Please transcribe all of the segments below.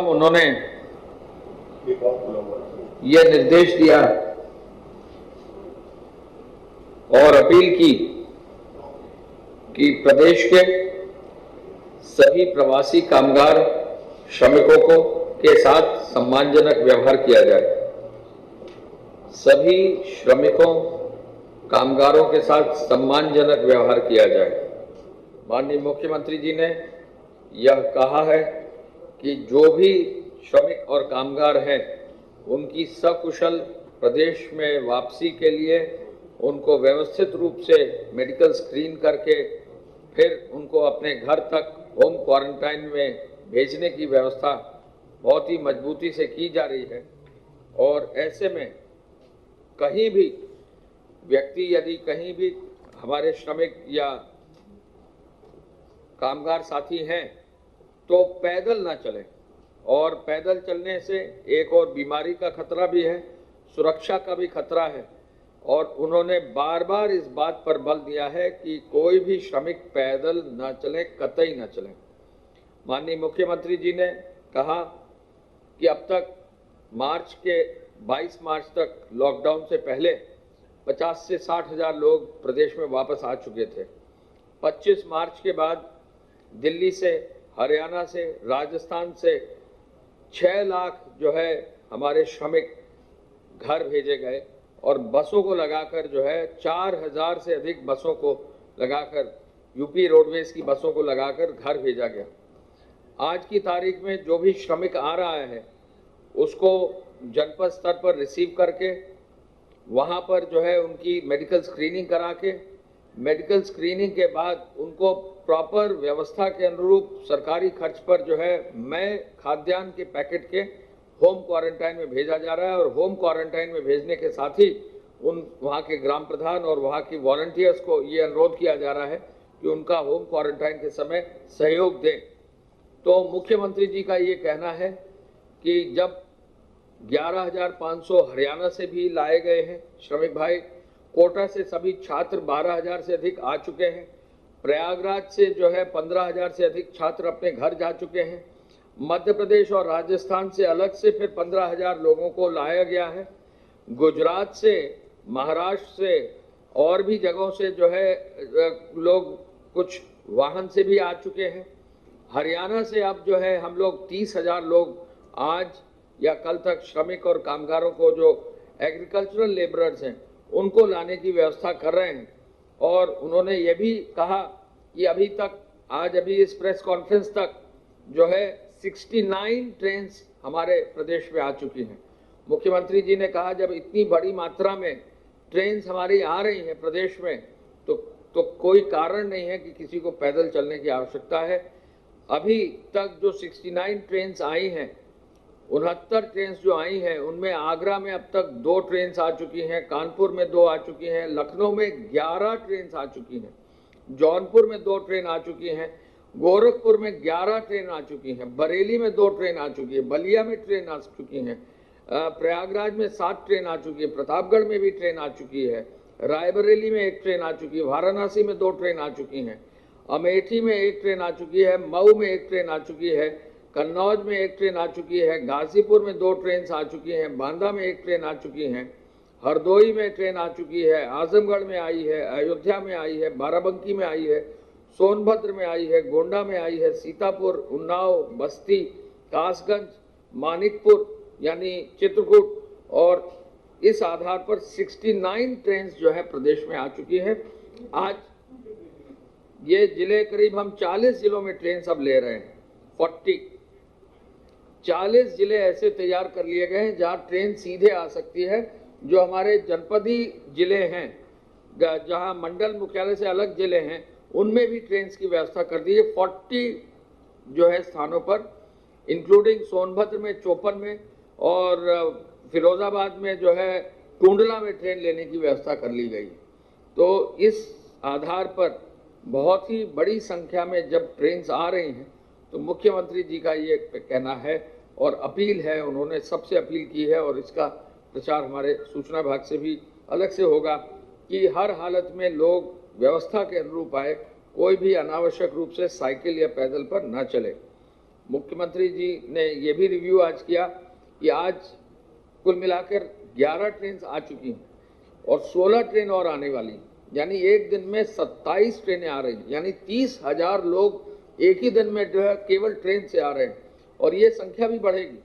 उन्होंने ये निर्देश दिया और अपील की कि प्रदेश के सभी प्रवासी कामगार श्रमिकों को के साथ सम्मानजनक व्यवहार किया जाए। सभी श्रमिकों कामगारों के साथ सम्मानजनक व्यवहार किया जाए। माननीय मुख्यमंत्री जी ने यह कहा है कि जो भी श्रमिक और कामगार हैं उनकी सकुशल प्रदेश में वापसी के लिए उनको व्यवस्थित रूप से मेडिकल स्क्रीन करके फिर उनको अपने घर तक होम क्वारंटाइन में भेजने की व्यवस्था बहुत ही मजबूती से की जा रही है। और ऐसे में कहीं भी व्यक्ति यदि कहीं भी हमारे श्रमिक या कामगार साथी हैं तो पैदल ना चलें, और पैदल चलने से एक और बीमारी का खतरा भी है, सुरक्षा का भी खतरा है। और उन्होंने बार बार इस बात पर बल दिया है कि कोई भी श्रमिक पैदल ना चले, कतई ना चलें। माननीय मुख्यमंत्री जी ने कहा कि अब तक 22 मार्च तक लॉकडाउन से पहले 50 से 60 हज़ार लोग प्रदेश में वापस आ चुके थे। 25 मार्च के बाद दिल्ली से, हरियाणा से, राजस्थान से 6 लाख जो है हमारे श्रमिक घर भेजे गए और बसों को लगाकर जो है 4000 से अधिक बसों को लगाकर, यूपी रोडवेज की बसों को लगाकर घर भेजा गया। आज की तारीख में जो भी श्रमिक आ रहा है उसको जनपद स्तर पर रिसीव करके वहाँ पर जो है उनकी मेडिकल स्क्रीनिंग करा के, मेडिकल स्क्रीनिंग के बाद उनको प्रॉपर व्यवस्था के अनुरूप सरकारी खर्च पर जो है मैं खाद्यान्न के पैकेट के होम क्वारंटाइन में भेजा जा रहा है। और होम क्वारंटाइन में भेजने के साथ ही वहाँ के ग्राम प्रधान और वहाँ की वॉलंटियर्स को ये अनुरोध किया जा रहा है कि उनका होम क्वारंटाइन के समय सहयोग दें। तो मुख्यमंत्री जी का ये कहना है कि जब 11,500 हरियाणा से भी लाए गए हैं श्रमिक भाई, कोटा से सभी छात्र 12,000 से अधिक आ चुके हैं, प्रयागराज से जो है 15,000 से अधिक छात्र अपने घर जा चुके हैं, मध्य प्रदेश और राजस्थान से अलग से फिर 15,000 लोगों को लाया गया है, गुजरात से, महाराष्ट्र से और भी जगहों से जो है लोग कुछ वाहन से भी आ चुके हैं। हरियाणा से अब जो है हम लोग 30,000 लोग आज या कल तक श्रमिक और कामगारों को जो एग्रीकल्चरल लेबरर्स हैं उनको लाने की व्यवस्था कर रहे हैं। और उन्होंने ये भी कहा कि अभी तक, आज अभी इस प्रेस कॉन्फ्रेंस तक जो है 69 ट्रेन हमारे प्रदेश में आ चुकी हैं। मुख्यमंत्री जी ने कहा जब इतनी बड़ी मात्रा में ट्रेन हमारी आ रही हैं प्रदेश में तो कोई कारण नहीं है कि किसी को पैदल चलने की आवश्यकता है। अभी तक जो 69 ट्रेन आई हैं, 69 ट्रेन जो आई हैं उनमें आगरा में अब तक 2 ट्रेन आ चुकी हैं, कानपुर में 2 आ चुकी हैं, लखनऊ में 11 ट्रेन आ चुकी हैं, जौनपुर में 2 ट्रेन आ चुकी हैं, गोरखपुर में 11 ट्रेन आ चुकी हैं, बरेली में 2 ट्रेन आ चुकी है, बलिया में ट्रेन आ चुकी हैं, प्रयागराज में 7 ट्रेन आ चुकी है, प्रतापगढ़ में भी ट्रेन आ चुकी है, रायबरेली में 1 ट्रेन आ चुकी है, वाराणसी में 2 ट्रेन आ चुकी हैं, अमेठी में 1 ट्रेन आ चुकी है, मऊ में 1 ट्रेन आ चुकी है, कन्नौज में 1 ट्रेन आ चुकी है, गाजीपुर में 2 ट्रेन आ चुकी हैं, बांदा में 1 ट्रेन आ चुकी हैं, हरदोई में ट्रेन आ चुकी है, आजमगढ़ में आई है, अयोध्या में आई है, बाराबंकी में आई है, सोनभद्र में आई है, गोंडा में आई है, सीतापुर, उन्नाव, बस्ती, कासगंज, मानिकपुर यानी चित्रकूट, और इस आधार पर 69 ट्रेन जो है प्रदेश में आ चुकी है। आज ये जिले करीब हम 40 जिलों में ट्रेन सब ले रहे हैं। 40 जिले ऐसे तैयार कर लिए गए हैं जहां ट्रेन सीधे आ सकती है। जो हमारे जनपदी जिले हैं, जहां मंडल मुख्यालय से अलग जिले हैं, उनमें भी ट्रेन की व्यवस्था कर दी है। 40 जो है स्थानों पर, इंक्लूडिंग सोनभद्र में 54 में और फिरोजाबाद में जो है टूंडला में ट्रेन लेने की व्यवस्था कर ली गई। तो इस आधार पर बहुत ही बड़ी संख्या में जब ट्रेन आ रही हैं तो मुख्यमंत्री जी का ये कहना है और अपील है, उन्होंने सबसे अपील की है और इसका प्रचार हमारे सूचना विभाग से भी अलग से होगा कि हर हालत में लोग व्यवस्था के अनुरूप आए, कोई भी अनावश्यक रूप से साइकिल या पैदल पर न चले। मुख्यमंत्री जी ने ये भी रिव्यू आज किया कि आज कुल मिलाकर 11 ट्रेन आ चुकी हैं और 16 ट्रेन और आने वाली, यानी एक दिन में 27 ट्रेनें आ रही, यानी 30,000 लोग एक ही दिन में जो है केवल ट्रेन से आ रहे हैं और ये संख्या भी बढ़ेगी।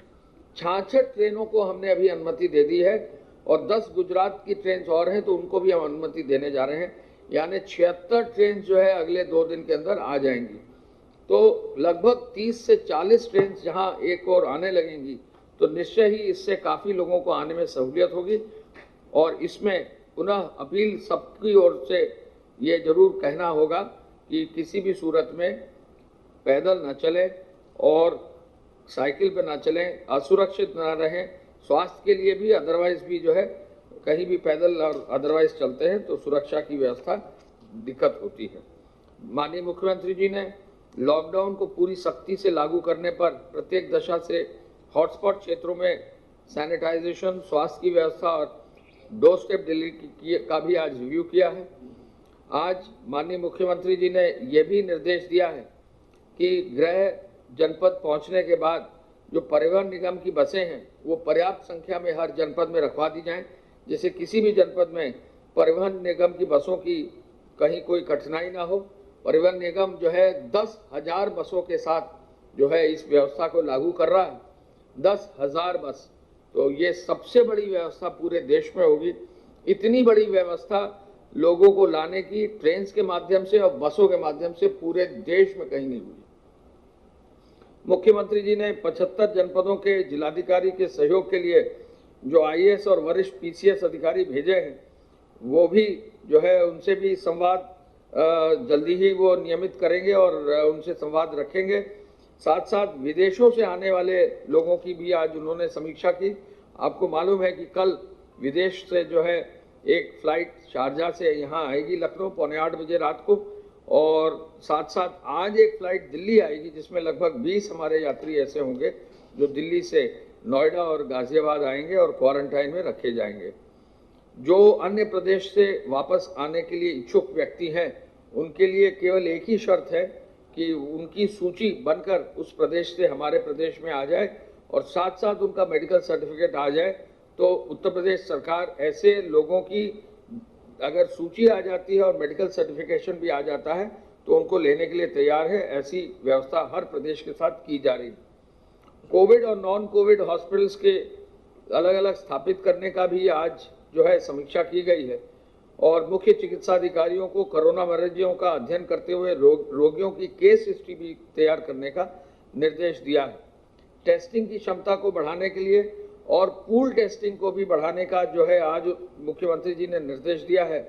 66 ट्रेनों को हमने अभी अनुमति दे दी है और 10 गुजरात की ट्रेन और हैं तो उनको भी हम अनुमति देने जा रहे हैं, यानी 76 ट्रेन जो है अगले 2 दिन के अंदर आ जाएंगी। तो लगभग 30 से 40 ट्रेन जहां एक और आने लगेंगी तो निश्चय ही इससे काफ़ी लोगों को आने में सहूलियत होगी। और इसमें पुनः अपील सबकी ओर से ये जरूर कहना होगा कि किसी भी सूरत में पैदल न चलें और साइकिल पर ना चलें, असुरक्षित ना रहें। स्वास्थ्य के लिए भी अदरवाइज भी जो है कहीं भी पैदल और अदरवाइज चलते हैं तो सुरक्षा की व्यवस्था दिक्कत होती है। माननीय मुख्यमंत्री जी ने लॉकडाउन को पूरी सख्ती से लागू करने पर प्रत्येक दशा से हॉटस्पॉट क्षेत्रों में सैनिटाइजेशन, स्वास्थ्य की व्यवस्था और डोर स्टेप डिलीवरी का भी आज रिव्यू किया है। आज माननीय मुख्यमंत्री जी ने यह भी निर्देश दिया है कि गृह जनपद पहुंचने के बाद जो परिवहन निगम की बसें हैं वो पर्याप्त संख्या में हर जनपद में रखवा दी जाएं, जिससे किसी भी जनपद में परिवहन निगम की बसों की कहीं कोई कठिनाई ना हो। परिवहन निगम जो है 10,000 बसों के साथ जो है इस व्यवस्था को लागू कर रहा है, 10,000 बस। तो ये सबसे बड़ी व्यवस्था पूरे देश में होगी। इतनी बड़ी व्यवस्था लोगों को लाने की ट्रेन के माध्यम से और बसों के माध्यम से पूरे देश में कहीं नहीं हुई। मुख्यमंत्री जी ने 75 जनपदों के जिलाधिकारी के सहयोग के लिए जो आईएएस और वरिष्ठ पीसीएस अधिकारी भेजे हैं वो भी जो है उनसे भी संवाद जल्दी ही वो नियमित करेंगे और उनसे संवाद रखेंगे। साथ साथ विदेशों से आने वाले लोगों की भी आज उन्होंने समीक्षा की। आपको मालूम है कि कल विदेश से जो है एक फ्लाइट शारजा से यहाँ आएगी लखनऊ 7:45 बजे रात को, और साथ साथ आज एक फ्लाइट दिल्ली आएगी जिसमें लगभग 20 हमारे यात्री ऐसे होंगे जो दिल्ली से नोएडा और गाजियाबाद आएंगे और क्वारंटाइन में रखे जाएंगे। जो अन्य प्रदेश से वापस आने के लिए इच्छुक व्यक्ति हैं उनके लिए केवल एक ही शर्त है कि उनकी सूची बनकर उस प्रदेश से हमारे प्रदेश में आ जाए और साथ साथ उनका मेडिकल सर्टिफिकेट आ जाए। तो उत्तर प्रदेश सरकार ऐसे लोगों की अगर सूची आ जाती है और मेडिकल सर्टिफिकेशन भी आ जाता है तो उनको लेने के लिए तैयार है। ऐसी व्यवस्था हर प्रदेश के साथ की जा रही है। कोविड और नॉन कोविड हॉस्पिटल्स के अलग अलग स्थापित करने का भी आज जो है समीक्षा की गई है और मुख्य चिकित्सा अधिकारियों को कोरोना मरीजों का अध्ययन करते हुए रोगियों की केस हिस्ट्री भी तैयार करने का निर्देश दिया है। टेस्टिंग की क्षमता को बढ़ाने के लिए और पूल टेस्टिंग को भी बढ़ाने का जो है आज मुख्यमंत्री जी ने निर्देश दिया है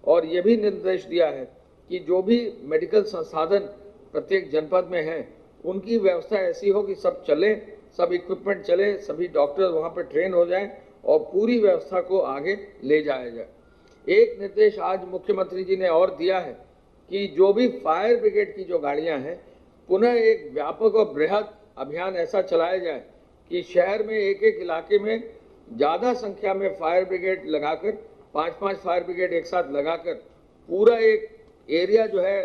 और ये भी निर्देश दिया है कि जो भी मेडिकल संसाधन प्रत्येक जनपद में हैं उनकी व्यवस्था ऐसी हो कि सब चले, सब इक्विपमेंट चले, सभी डॉक्टर वहाँ पर ट्रेन हो जाएं और पूरी व्यवस्था को आगे ले जाया जाए। एक निर्देश आज मुख्यमंत्री जी ने और दिया है कि जो भी फायर ब्रिगेड की जो गाड़ियां हैं पुनः एक व्यापक और बृहद अभियान ऐसा चलाया जाए कि शहर में एक एक इलाके में ज़्यादा संख्या में फायर ब्रिगेड लगाकर 5-5 फायर ब्रिगेड एक साथ लगाकर पूरा एक एरिया जो है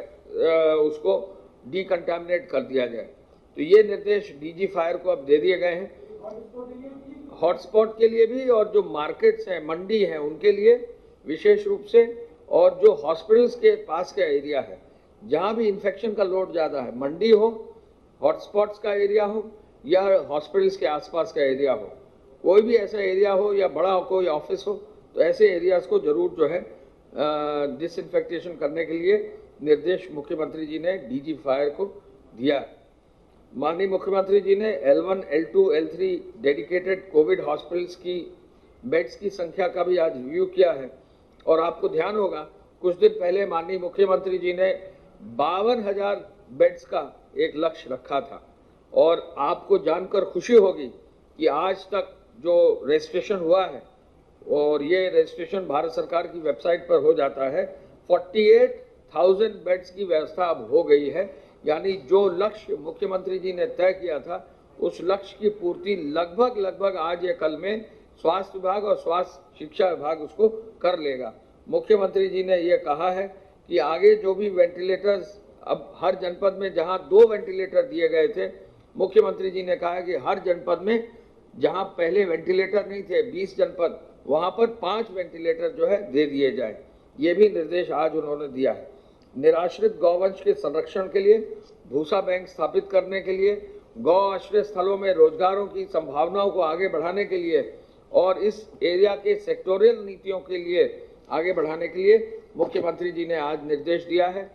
उसको डिकंटामिनेट कर दिया जाए। तो ये निर्देश डीजी फायर को अब दे दिए गए हैं। हॉटस्पॉट के लिए भी और जो मार्केट्स हैं, मंडी हैं, उनके लिए विशेष रूप से, और जो हॉस्पिटल्स के पास का एरिया है जहाँ भी इन्फेक्शन का लोड ज़्यादा है, मंडी हो, हॉटस्पॉट्स का एरिया हो या हॉस्पिटल्स के आसपास का एरिया हो, कोई भी ऐसा एरिया हो या बड़ा कोई ऑफिस हो, तो ऐसे एरियाज़ को जरूर जो है डिसइंफेक्टेशन करने के लिए निर्देश मुख्यमंत्री जी ने डीजी फायर को दिया। माननीय मुख्यमंत्री जी ने L1, L2, L3 dedicated Covid hospitals की बेड्स की संख्या का भी आज रिव्यू किया है और आपको ध्यान होगा कुछ दिन पहले माननीय मुख्यमंत्री जी ने 52,000 बेड्स का एक लक्ष्य रखा था और आपको जानकर खुशी होगी कि आज तक जो रजिस्ट्रेशन हुआ है और ये रजिस्ट्रेशन भारत सरकार की वेबसाइट पर हो जाता है, 48,000 बेड्स की व्यवस्था अब हो गई है। यानी जो लक्ष्य मुख्यमंत्री जी ने तय किया था उस लक्ष्य की पूर्ति लगभग आज या कल में स्वास्थ्य विभाग और स्वास्थ्य शिक्षा विभाग उसको कर लेगा। मुख्यमंत्री जी ने ये कहा है कि आगे जो भी वेंटिलेटर्स अब हर जनपद में जहां 2 वेंटिलेटर दिए गए थे मुख्यमंत्री जी ने कहा है कि हर जनपद में जहां पहले वेंटिलेटर नहीं थे 20 जनपद, वहां पर 5 वेंटिलेटर जो है दे दिए जाए। ये भी निर्देश आज उन्होंने दिया है। निराश्रित गौवंश के संरक्षण के लिए, भूसा बैंक स्थापित करने के लिए, गौ आश्रय स्थलों में रोजगारों की संभावनाओं को आगे बढ़ाने के लिए और इस एरिया के सेक्टोरियल नीतियों के लिए आगे बढ़ाने के लिए मुख्यमंत्री जी ने आज निर्देश दिया है।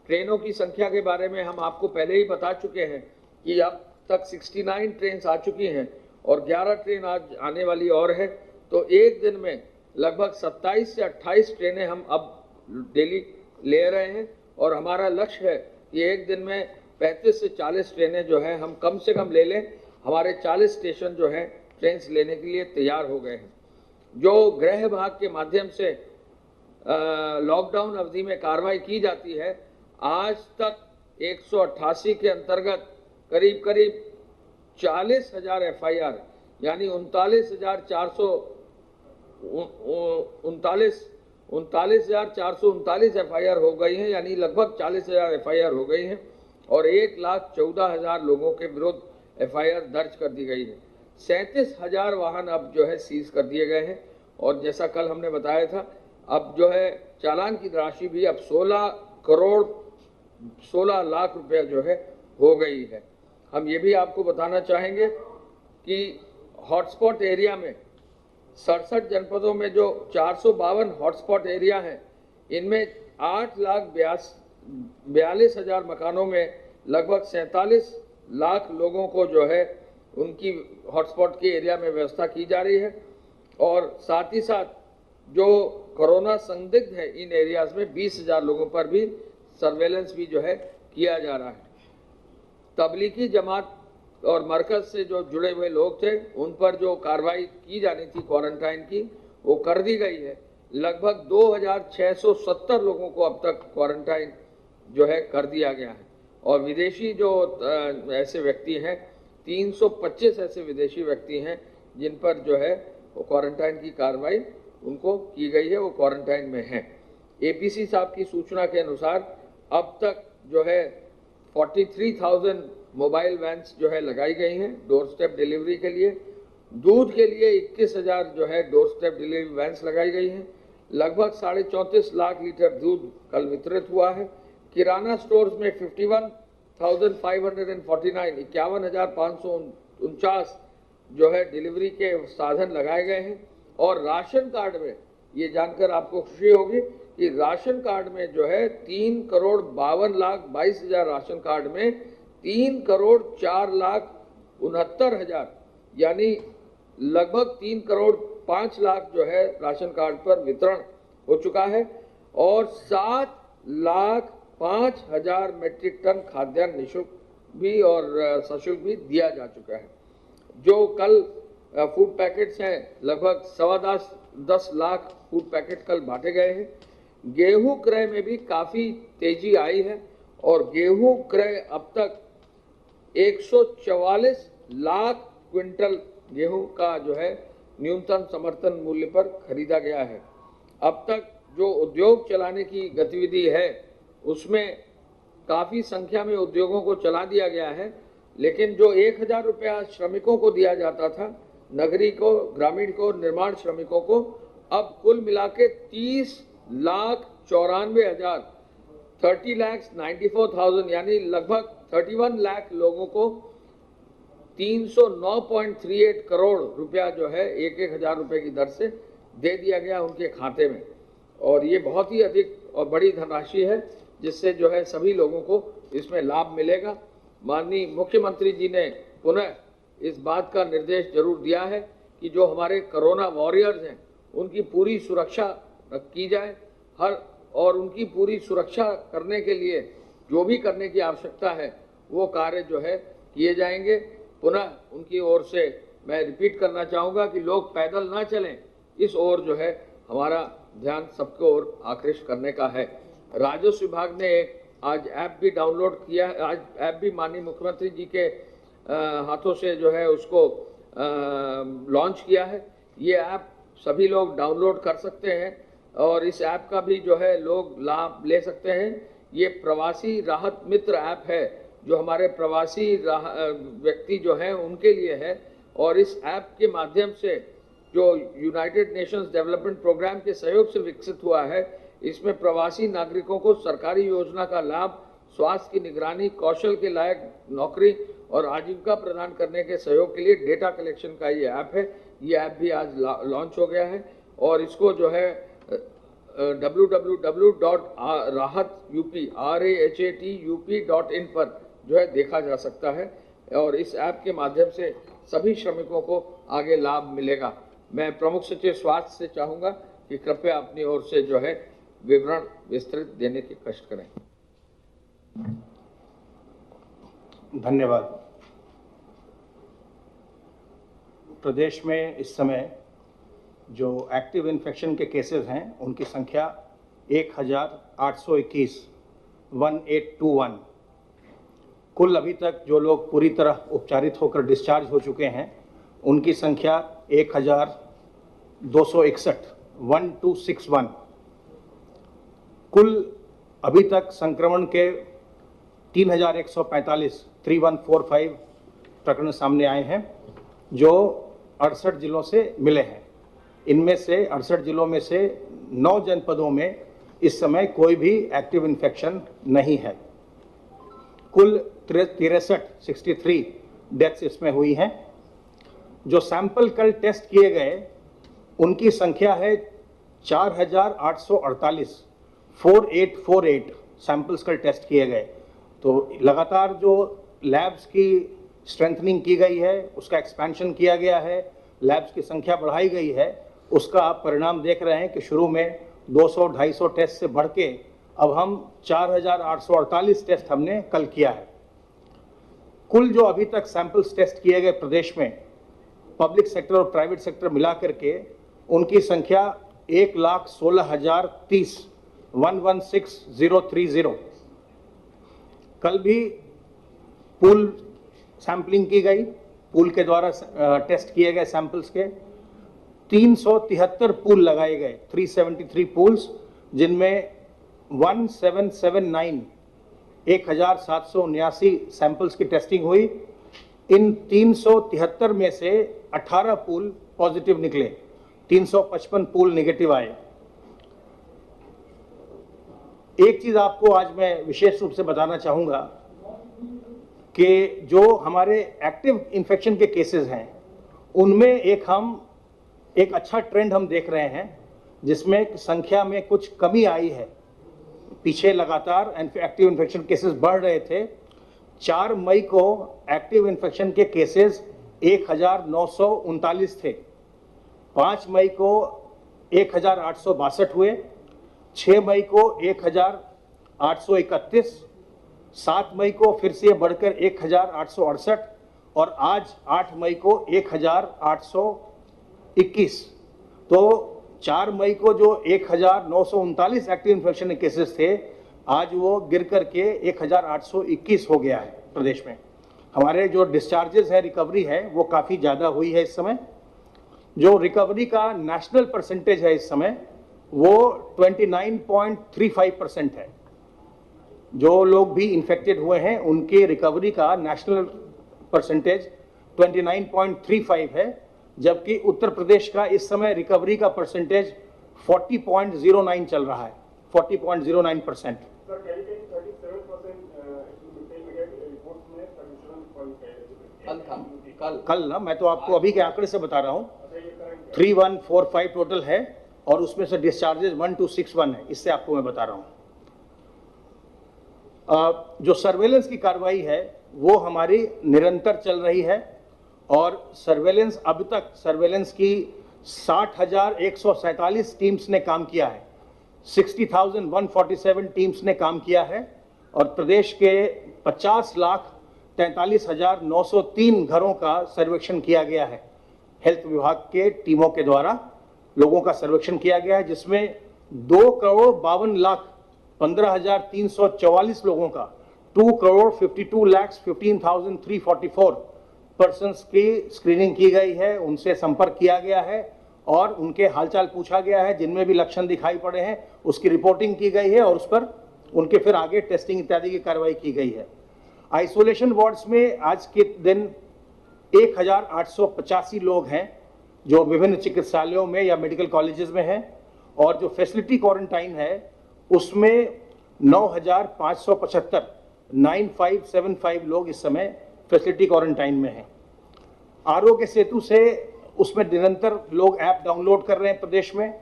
ट्रेनों की संख्या के बारे में हम आपको पहले ही बता चुके हैं कि अब तक 69 ट्रेन आ चुकी हैं और 11 ट्रेन आज आने वाली और है। तो एक दिन में लगभग 27 से 28 ट्रेनें हम अब डेली ले रहे हैं और हमारा लक्ष्य है कि एक दिन में 35 से 40 ट्रेनें जो है हम कम से कम ले लें। हमारे 40 स्टेशन जो है ट्रेन लेने के लिए तैयार हो गए हैं। जो गृह विभाग के माध्यम से लॉकडाउन अवधि में कार्रवाई की जाती है, आज तक 188 के अंतर्गत करीब 40,000 FIR यानी 39,439 FIR हो गई हैं, यानी लगभग 40,000 FIR हो गई हैं और 1,14,000 लोगों के विरुद्ध FIR दर्ज कर दी गई है। 37,000 वाहन अब जो है सीज कर दिए गए हैं और जैसा कल हमने बताया था, अब जो है चालान की राशि भी अब 16 लाख रुपया जो है हो गई है। हम ये भी आपको बताना चाहेंगे कि हॉटस्पॉट एरिया में 67 जनपदों में जो 452 हॉटस्पॉट एरिया हैं, इनमें 8,42,000 मकानों में लगभग 47 लाख लोगों को जो है उनकी हॉटस्पॉट के एरिया में व्यवस्था की जा रही है और साथ ही साथ जो कोरोना संदिग्ध है इन एरियाज में 20,000 लोगों पर भी सर्वेलेंस भी जो है किया जा रहा है। तबलीगी जमात और मरकज से जो जुड़े हुए लोग थे उन पर जो कार्रवाई की जानी थी क्वारंटाइन की, वो कर दी गई है। लगभग 2,670 लोगों को अब तक क्वारंटाइन जो है कर दिया गया है और विदेशी जो ऐसे व्यक्ति हैं, 325 ऐसे विदेशी व्यक्ति हैं जिन पर जो है वो क्वारंटाइन की कार्रवाई उनको की गई है, वो क्वारंटाइन में हैं। APC साहब की सूचना के अनुसार अब तक जो है 43,000 मोबाइल वैन्स जो है लगाई गई हैं डोर स्टेप डिलीवरी के लिए। दूध के लिए 21,000 जो है डोर स्टेप डिलीवरी वैन्स लगाई गई हैं। लगभग 34.5 लाख लीटर दूध कल वितरित हुआ है। किराना स्टोर्स में 51,549 51,549 जो है डिलीवरी के साधन लगाए गए हैं और राशन कार्ड में ये जानकर आपको खुशी होगी कि राशन कार्ड में जो है 3,52,22,000 राशन कार्ड में 3,04,69,000 यानी लगभग 3,05,00,000 जो है राशन कार्ड पर वितरण हो चुका है और 7,05,000 मेट्रिक टन खाद्यान्न निःशुल्क भी और सशुल्क भी दिया जा चुका है। जो कल फूड पैकेट्स हैं, लगभग 10 लाख फूड पैकेट कल बांटे गए हैं। गेहूं क्रय में भी काफ़ी तेजी आई है और गेहूं क्रय अब तक 144 लाख क्विंटल गेहूं का जो है न्यूनतम समर्थन मूल्य पर खरीदा गया है। अब तक जो उद्योग चलाने की गतिविधि है उसमें काफ़ी संख्या में उद्योगों को चला दिया गया है, लेकिन जो 1,000 रुपया श्रमिकों को दिया जाता था, नगरी को, ग्रामीण को, निर्माण श्रमिकों को, अब कुल मिला के 30,94,000 30,94,000 यानी लगभग 31 लाख लोगों को 309.38 करोड़ रुपया जो है 1,000 रुपये की दर से दे दिया गया उनके खाते में और ये बहुत ही अधिक और बड़ी धनराशि है जिससे जो है सभी लोगों को इसमें लाभ मिलेगा। माननीय मुख्यमंत्री जी ने पुनः इस बात का निर्देश जरूर दिया है कि जो हमारे कोरोना वॉरियर्स हैं उनकी पूरी सुरक्षा की जाए और उनकी पूरी सुरक्षा करने के लिए जो भी करने की आवश्यकता है वो कार्य जो है किए जाएंगे। पुनः उनकी ओर से मैं रिपीट करना चाहूँगा कि लोग पैदल ना चलें, इस ओर जो है हमारा ध्यान सबको ओर आकृष्ट करने का है। राजस्व विभाग ने आज ऐप भी डाउनलोड किया है, आज ऐप भी माननीय मुख्यमंत्री जी के हाथों से जो है उसको लॉन्च किया है। ये ऐप सभी लोग डाउनलोड कर सकते हैं और इस ऐप का भी जो है लोग लाभ ले सकते हैं। ये प्रवासी राहत मित्र ऐप है जो हमारे प्रवासी व्यक्ति जो हैं उनके लिए है। और इस ऐप के माध्यम से जो यूनाइटेड नेशंस डेवलपमेंट प्रोग्राम के सहयोग से विकसित हुआ है, इसमें प्रवासी नागरिकों को सरकारी योजना का लाभ, स्वास्थ्य की निगरानी, कौशल के लायक नौकरी और आजीविका प्रदान करने के सहयोग के लिए डेटा कलेक्शन का ये ऐप है। ये ऐप भी आज लॉन्च हो गया है और इसको जो है www.rahatup.in पर जो है देखा जा सकता है और इस ऐप के माध्यम से सभी श्रमिकों को आगे लाभ मिलेगा। मैं प्रमुख सचिव स्वास्थ्य से चाहूँगा कि कृपया अपनी ओर से जो है विवरण विस्तृत देने की कष्ट करें। धन्यवाद। प्रदेश में इस समय जो एक्टिव इन्फेक्शन के केसेस हैं उनकी संख्या 1821 कुल अभी तक जो लोग पूरी तरह उपचारित होकर डिस्चार्ज हो चुके हैं उनकी संख्या 1261 कुल अभी तक संक्रमण के 3145 प्रकरण सामने आए हैं जो 68 जिलों से मिले हैं। इनमें से 68 जिलों में से 9 जनपदों में इस समय कोई भी एक्टिव इन्फेक्शन नहीं है। कुल 63 डेथ्स इसमें हुई हैं। जो सैंपल कल टेस्ट किए गए उनकी संख्या है 4848 सैंपल्स कल टेस्ट किए गए। तो लगातार जो लैब्स की स्ट्रेंथनिंग की गई है, उसका एक्सपेंशन किया गया है, लैब्स की संख्या बढ़ाई गई है, उसका आप परिणाम देख रहे हैं कि शुरू में 200-250 टेस्ट से बढ़ के अब हम 4848 टेस्ट हमने कल किया है। कुल जो अभी तक सैंपल्स टेस्ट किए गए प्रदेश में पब्लिक सेक्टर और प्राइवेट सेक्टर मिला करके उनकी संख्या 1,16,030 कल भी पूल सैंपलिंग की गई, पूल के द्वारा टेस्ट किए गए सैंपल्स के 373 पूल लगाए गए, 373 पूल्स, जिनमें 1779 सैंपल्स की टेस्टिंग हुई। इन 373 में से 18 पूल पॉजिटिव निकले, 355 पूल नेगेटिव आए। एक चीज आपको आज मैं विशेष रूप से बताना चाहूंगा कि जो हमारे एक्टिव इन्फेक्शन के केसेस हैं उनमें एक अच्छा ट्रेंड हम देख रहे हैं, जिसमें संख्या में कुछ कमी आई है। पीछे लगातार एक्टिव इन्फेक्शन केसेस बढ़ रहे थे। 4 मई को एक्टिव इन्फेक्शन के केसेस 1939 थे, 5 मई को 1862 हुए, 6 मई को 1831, 7 मई को फिर से बढ़कर 1868 और आज 8 मई को 1821। तो 4 मई को जो 1939 एक्टिव इन्फेक्शन के केसेस थे आज वो गिर करके 1821 हो गया है। प्रदेश में हमारे जो डिस्चार्जेस है, रिकवरी है, वो काफ़ी ज़्यादा हुई है इस समय। जो रिकवरी का नेशनल परसेंटेज है इस समय वो 29.35% है। जो लोग भी इन्फेक्टेड हुए हैं उनके रिकवरी का नेशनल परसेंटेज 29.35 है, जबकि उत्तर प्रदेश का इस समय रिकवरी का परसेंटेज 40.09 चल रहा है, 40.09%। कल ना, मैं तो आपको अभी के आंकड़े से बता रहा हूँ। 3145 टोटल है और उसमें से डिस्चार्जेस 1261 है, इससे आपको मैं बता रहा हूँ। जो सर्वेलेंस की कार्रवाई है वो हमारी निरंतर चल रही है और सर्वेलेंस अब तक सर्वेलेंस की 60,147 टीम्स ने काम किया है, 60,147 टीम्स ने काम किया है और प्रदेश के 50,43,903 घरों का सर्वेक्षण किया गया है। हेल्थ विभाग के टीमों के द्वारा लोगों का सर्वेक्षण किया गया है, जिसमें 2,52,15,344 लोगों का 2,52,15,344 पर्सन्स की स्क्रीनिंग की गई है, उनसे संपर्क किया गया है और उनके हालचाल पूछा गया है। जिनमें भी लक्षण दिखाई पड़े हैं उसकी रिपोर्टिंग की गई है और उस पर उनके फिर आगे टेस्टिंग इत्यादि की कार्रवाई की गई है। आइसोलेशन वार्ड्स में आज के दिन 1885 लोग हैं जो विभिन्न चिकित्सालयों में या मेडिकल कॉलेजेस में हैं, और जो फैसिलिटी क्वारंटाइन है उसमें 9575 लोग इस समय फैसिलिटी क्वारंटाइन में हैं। आरोग्य सेतु से उसमें निरंतर लोग ऐप डाउनलोड कर रहे हैं प्रदेश में,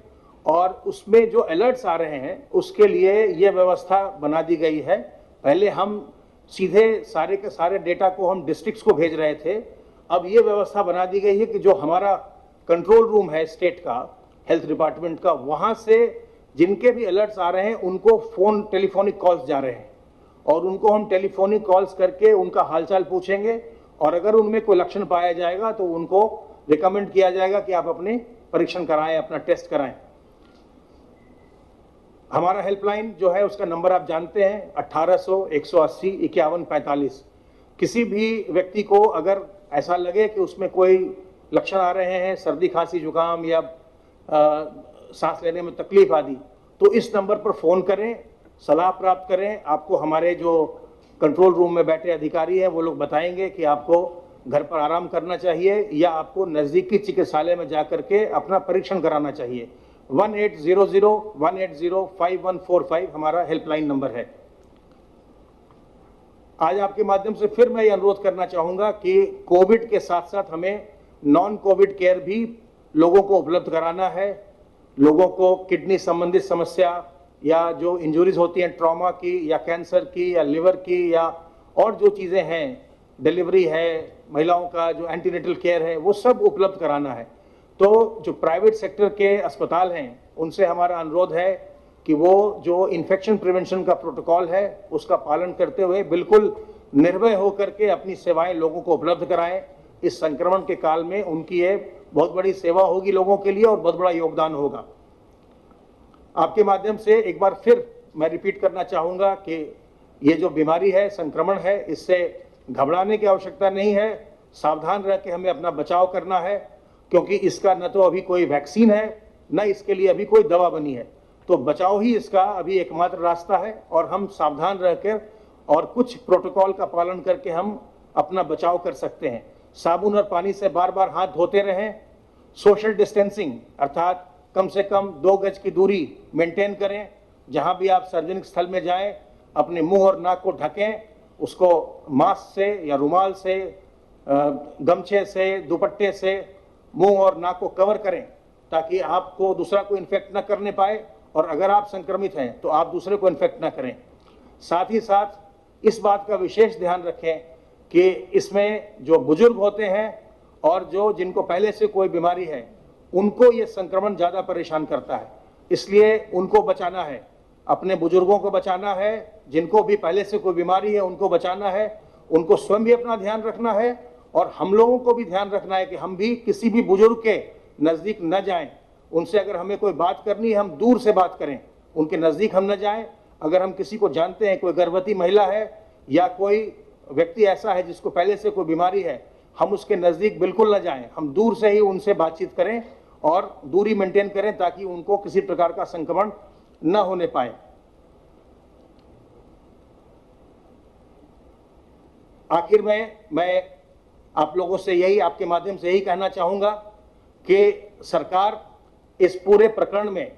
और उसमें जो अलर्ट्स आ रहे हैं उसके लिए ये व्यवस्था बना दी गई है। पहले हम सीधे सारे के सारे डेटा को हम डिस्ट्रिक्ट्स को भेज रहे थे, अब ये व्यवस्था बना दी गई है कि जो हमारा कंट्रोल रूम है स्टेट का, हेल्थ डिपार्टमेंट का, वहाँ से जिनके भी अलर्ट्स आ रहे हैं उनको फोन टेलीफोनिक कॉल्स जा रहे हैं, और उनको हम टेलीफोनिक कॉल्स करके उनका हालचाल पूछेंगे, और अगर उनमें कोई लक्षण पाया जाएगा तो उनको रिकमेंड किया जाएगा कि आप अपने परीक्षण कराएं, अपना टेस्ट कराएं। हमारा हेल्पलाइन जो है उसका नंबर आप जानते हैं, 1800 180 51 45। किसी भी व्यक्ति को अगर ऐसा लगे कि उसमें कोई लक्षण आ रहे हैं, सर्दी खांसी जुकाम या सांस लेने में तकलीफ आदि, तो इस नंबर पर फोन करें, सलाह प्राप्त करें। आपको हमारे जो कंट्रोल रूम में बैठे अधिकारी हैं वो लोग बताएंगे कि आपको घर पर आराम करना चाहिए या आपको नजदीकी चिकित्सालय में जाकर के अपना परीक्षण कराना चाहिए। 1800-180-5145 हमारा हेल्पलाइन नंबर है। आज आपके माध्यम से फिर मैं ये अनुरोध करना चाहूंगा कि कोविड के साथ साथ हमें नॉन कोविड केयर भी लोगों को उपलब्ध कराना है। लोगों को किडनी संबंधित समस्या या जो इंजरीज होती हैं ट्रॉमा की या कैंसर की या लिवर की या और जो चीज़ें हैं, डिलीवरी है, महिलाओं का जो एंटीनेटल केयर है, वो सब उपलब्ध कराना है। तो जो प्राइवेट सेक्टर के अस्पताल हैं उनसे हमारा अनुरोध है कि वो जो इन्फेक्शन प्रिवेंशन का प्रोटोकॉल है उसका पालन करते हुए बिल्कुल निर्भय होकर के अपनी सेवाएं लोगों को उपलब्ध कराएं। इस संक्रमण के काल में उनकी ये बहुत बड़ी सेवा होगी लोगों के लिए और बहुत बड़ा योगदान होगा। आपके माध्यम से एक बार फिर मैं रिपीट करना चाहूँगा कि ये जो बीमारी है, संक्रमण है, इससे घबराने की आवश्यकता नहीं है। सावधान रह के हमें अपना बचाव करना है, क्योंकि इसका न तो अभी कोई वैक्सीन है न इसके लिए अभी कोई दवा बनी है। तो बचाव ही इसका अभी एकमात्र रास्ता है, और हम सावधान रहकर और कुछ प्रोटोकॉल का पालन करके हम अपना बचाव कर सकते हैं। साबुन और पानी से बार बार हाथ धोते रहें। सोशल डिस्टेंसिंग अर्थात कम से कम 2 गज की दूरी मेंटेन करें। जहां भी आप सार्वजनिक स्थल में जाएं अपने मुंह और नाक को ढकें, उसको मास्क से या रुमाल से, गमछे से, दुपट्टे से मुंह और नाक को कवर करें ताकि आपको दूसरा को इन्फेक्ट न करने पाए, और अगर आप संक्रमित हैं तो आप दूसरे को इन्फेक्ट न करें। साथ ही साथ इस बात का विशेष ध्यान रखें कि इसमें जो बुजुर्ग होते हैं और जो जिनको पहले से कोई बीमारी है उनको ये संक्रमण ज़्यादा परेशान करता है, इसलिए उनको बचाना है। अपने बुजुर्गों को बचाना है, जिनको भी पहले से कोई बीमारी है उनको बचाना है, उनको स्वयं भी अपना ध्यान रखना है, और हम लोगों को भी ध्यान रखना है कि हम भी किसी भी बुजुर्ग के नज़दीक न जाएं। उनसे अगर हमें कोई बात करनी है हम दूर से बात करें, उनके नज़दीक हम न जाएं। अगर हम किसी को जानते हैं, कोई गर्भवती महिला है या कोई व्यक्ति ऐसा है जिसको पहले से कोई बीमारी है, हम उसके नज़दीक बिल्कुल न जाएं। हम दूर से ही उनसे बातचीत करें और दूरी मेंटेन करें ताकि उनको किसी प्रकार का संक्रमण न होने पाए। आखिर में मैं आप लोगों से यही, आपके माध्यम से यही कहना चाहूँगा कि सरकार इस पूरे प्रकरण में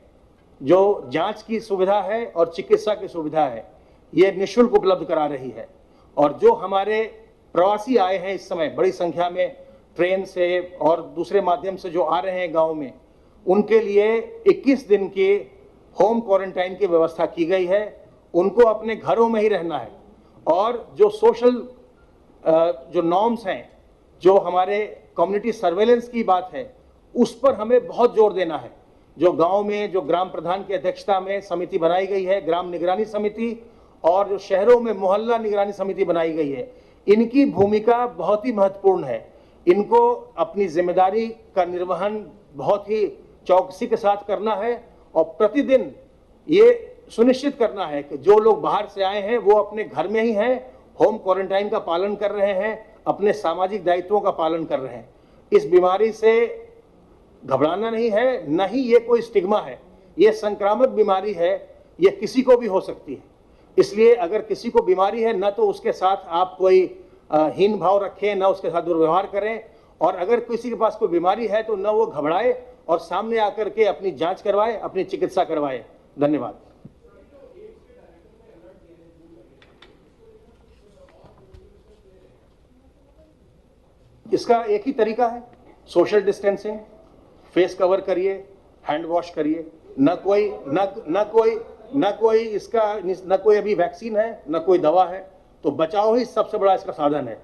जो जांच की सुविधा है और चिकित्सा की सुविधा है ये निःशुल्क उपलब्ध करा रही है। और जो हमारे प्रवासी आए हैं इस समय बड़ी संख्या में ट्रेन से और दूसरे माध्यम से जो आ रहे हैं गांव में, उनके लिए 21 दिन की होम क्वारंटाइन की व्यवस्था की गई है। उनको अपने घरों में ही रहना है, और जो सोशल जो नॉर्म्स हैं, जो हमारे कम्युनिटी सर्वेलेंस की बात है, उस पर हमें बहुत जोर देना है। जो गांव में जो ग्राम प्रधान की अध्यक्षता में समिति बनाई गई है, ग्राम निगरानी समिति, और जो शहरों में मोहल्ला निगरानी समिति बनाई गई है, इनकी भूमिका बहुत ही महत्वपूर्ण है। इनको अपनी जिम्मेदारी का निर्वहन बहुत ही चौकसी के साथ करना है, और प्रतिदिन ये सुनिश्चित करना है कि जो लोग बाहर से आए हैं वो अपने घर में ही हैं, होम क्वारंटाइन का पालन कर रहे हैं, अपने सामाजिक दायित्वों का पालन कर रहे हैं। इस बीमारी से घबराना नहीं है, न ही ये कोई स्टिग्मा है। ये संक्रामक बीमारी है, ये किसी को भी हो सकती है। इसलिए अगर किसी को बीमारी है, न तो उसके साथ आप कोई हीन भाव रखें, न उसके साथ दुर्व्यवहार करें, और अगर किसी के पास कोई बीमारी है तो न वो घबराए और सामने आकर के अपनी जांच करवाए, अपनी चिकित्सा करवाए। धन्यवाद। इसका एक ही तरीका है, सोशल डिस्टेंसिंग, फेस कवर करिए, हैंड वॉश करिए। न कोई अभी वैक्सीन है, न कोई दवा है, तो बचाव ही सबसे बड़ा इसका साधन है।